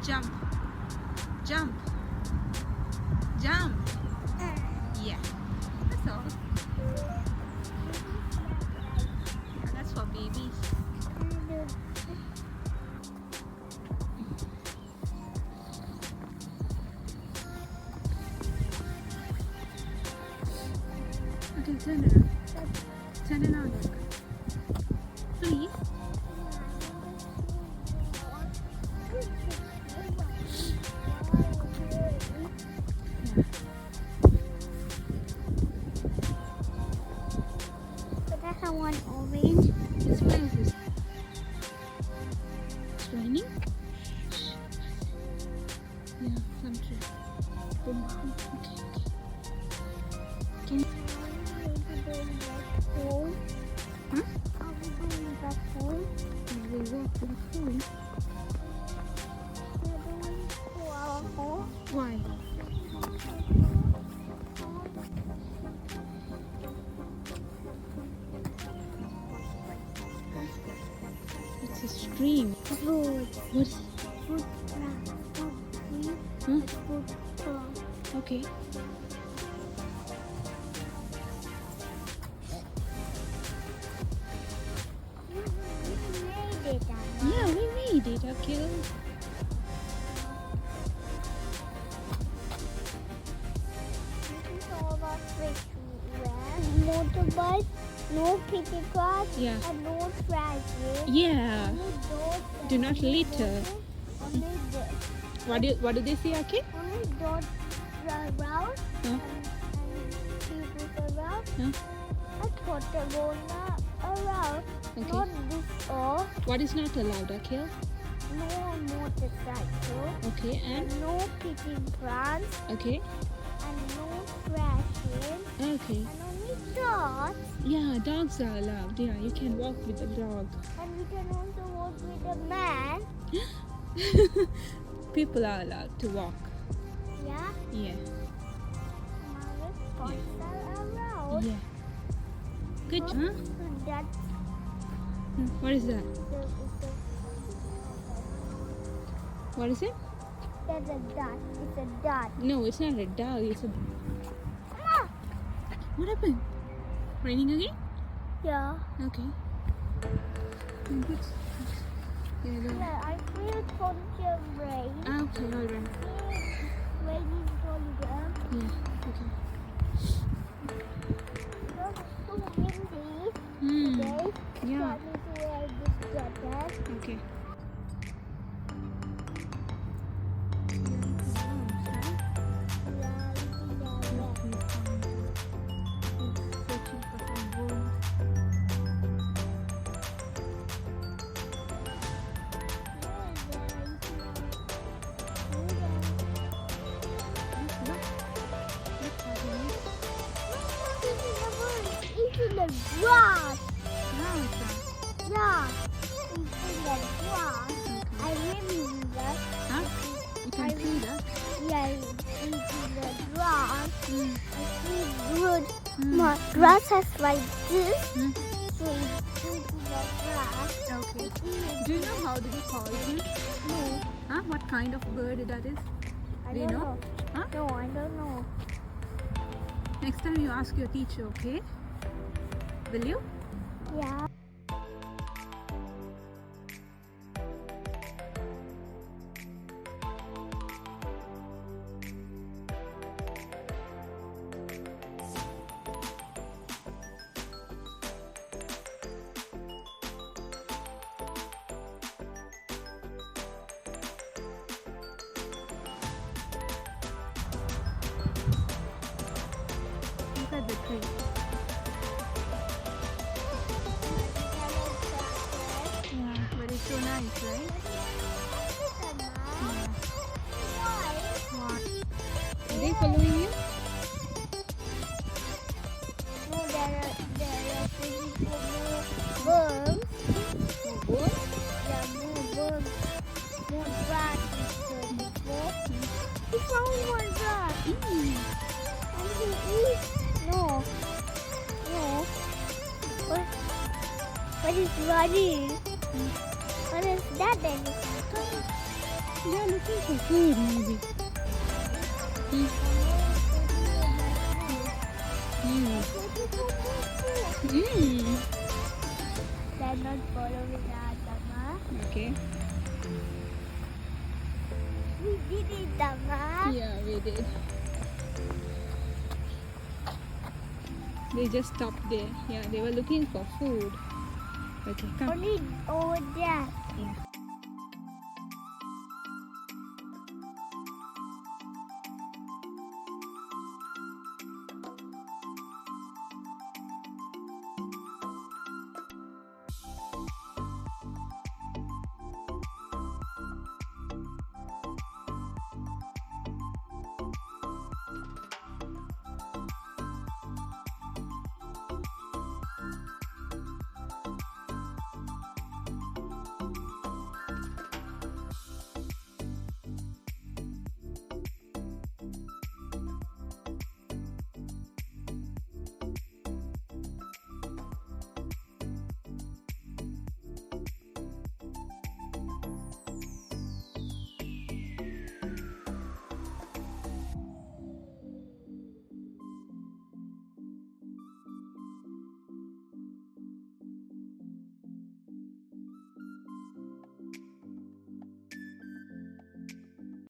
Jump. Jump. Jump. Yeah. That's all. Yeah, that's for babies. Okay, turn it on. Turn it on. Please. But I have one orange. This way is this. It's raining? Yeah, some tree. Boom. Okay. Can you... Home. Huh? Are we going back home? We walk to the phone. We're going to our home. Why? It's a stream. Road. What is... Footpath. Huh? Footpath. Okay. We made it, Anna. Yeah, we made it, Kaale. This is all about motorbike, no pity cars, Yeah. and no trash. Yeah. Only dogs Do not litter. Only this. What do they say, Kaale? Only dogs around Huh? and people around. Huh? And Kotagona around. Okay. Not this all. What is not allowed, Kaale? No motorcycle. Okay, and? And no picking plants. Okay. And no trashing. Okay. And only dogs. Yeah, dogs are allowed. Yeah, you can walk with the dog. And we can also walk with a man. People are allowed to walk. Yeah. Yeah. Pots are around. Yeah. Good, huh? That's What is that? the What is it? that's a dot. It's a dot. No, it's not a dog. It's a... Ah! What happened? Raining again? Yeah. Okay. Good. Yeah, go. Yeah, I feel conscious rain. Okay, all right. Rain is going down. Yeah, okay. It's so windy Hmm. today. So Yeah. I need to wear this jacket. Okay. Yeah, Searching for some worms. It's in the grass. Yeah, it's in the grass. I remember. Huh? You can see that? Yeah, it's in the grass. Mm. It's good. Mm. My grass has like this. Mm. So it's in the grass. Okay. It's Do you know how do we call him? no, Huh? What kind of bird that is? I Do you don't know? know. Huh? No, I don't know. Next time you ask your teacher, okay? Will you? Yeah. Look at the tree. Yeah, but it's so nice, right? Yeah. What? Are they following you? No, there are worms. What? Yeah, more worms. More rats. We found one rat. And he eats. No. What is running? What is that then? They are looking for food, maybe. Mm. Mm. They're not following us, Mama. Okay. We did it, Mama. Yeah, we did. They just stopped there. Yeah, they were looking for food. Okay, come. Only over there. Yeah.